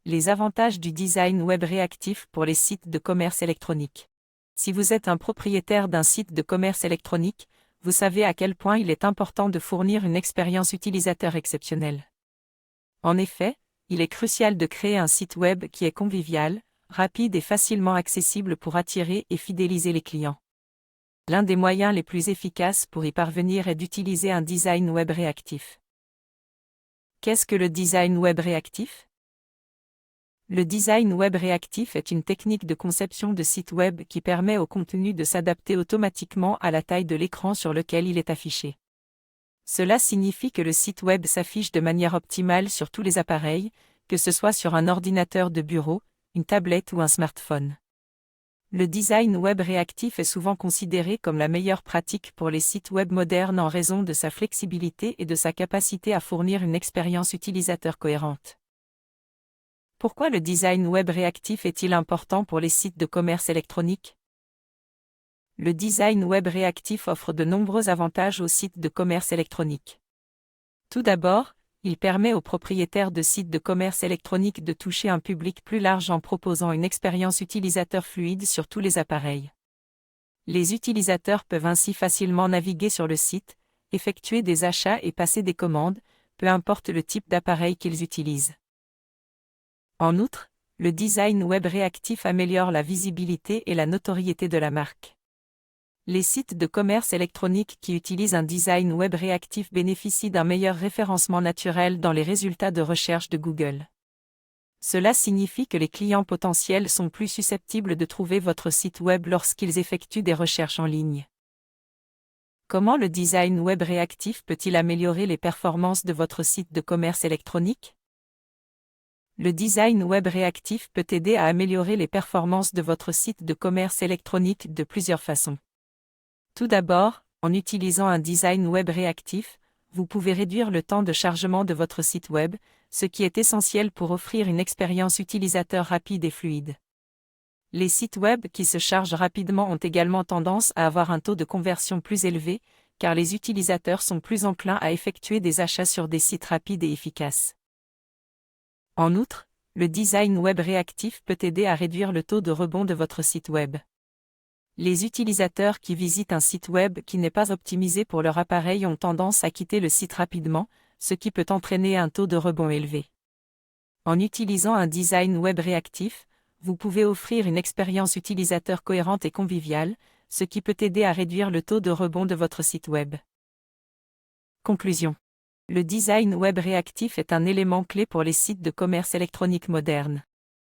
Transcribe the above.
Les avantages du design web réactif pour les sites de commerce électronique. Si vous êtes un propriétaire d'un site de commerce électronique, vous savez à quel point il est important de fournir une expérience utilisateur exceptionnelle. En effet, il est crucial de créer un site web qui est convivial, rapide et facilement accessible pour attirer et fidéliser les clients. L'un des moyens les plus efficaces pour y parvenir est d'utiliser un design web réactif. Qu'est-ce que le design web réactif ? Le design web réactif est une technique de conception de site web qui permet au contenu de s'adapter automatiquement à la taille de l'écran sur lequel il est affiché. Cela signifie que le site web s'affiche de manière optimale sur tous les appareils, que ce soit sur un ordinateur de bureau, une tablette ou un smartphone. Le design web réactif est souvent considéré comme la meilleure pratique pour les sites web modernes en raison de sa flexibilité et de sa capacité à fournir une expérience utilisateur cohérente. Pourquoi le design web réactif est-il important pour les sites de commerce électronique ? Le design web réactif offre de nombreux avantages aux sites de commerce électronique. Tout d'abord, il permet aux propriétaires de sites de commerce électronique de toucher un public plus large en proposant une expérience utilisateur fluide sur tous les appareils. Les utilisateurs peuvent ainsi facilement naviguer sur le site, effectuer des achats et passer des commandes, peu importe le type d'appareil qu'ils utilisent. En outre, le design web réactif améliore la visibilité et la notoriété de la marque. Les sites de commerce électronique qui utilisent un design web réactif bénéficient d'un meilleur référencement naturel dans les résultats de recherche de Google. Cela signifie que les clients potentiels sont plus susceptibles de trouver votre site web lorsqu'ils effectuent des recherches en ligne. Comment le design web réactif peut-il améliorer les performances de votre site de commerce électronique ? Le design web réactif peut aider à améliorer les performances de votre site de commerce électronique de plusieurs façons. Tout d'abord, en utilisant un design web réactif, vous pouvez réduire le temps de chargement de votre site web, ce qui est essentiel pour offrir une expérience utilisateur rapide et fluide. Les sites web qui se chargent rapidement ont également tendance à avoir un taux de conversion plus élevé, car les utilisateurs sont plus enclins à effectuer des achats sur des sites rapides et efficaces. En outre, le design web réactif peut aider à réduire le taux de rebond de votre site web. Les utilisateurs qui visitent un site web qui n'est pas optimisé pour leur appareil ont tendance à quitter le site rapidement, ce qui peut entraîner un taux de rebond élevé. En utilisant un design web réactif, vous pouvez offrir une expérience utilisateur cohérente et conviviale, ce qui peut aider à réduire le taux de rebond de votre site web. Conclusion. Le design web réactif est un élément clé pour les sites de commerce électronique modernes.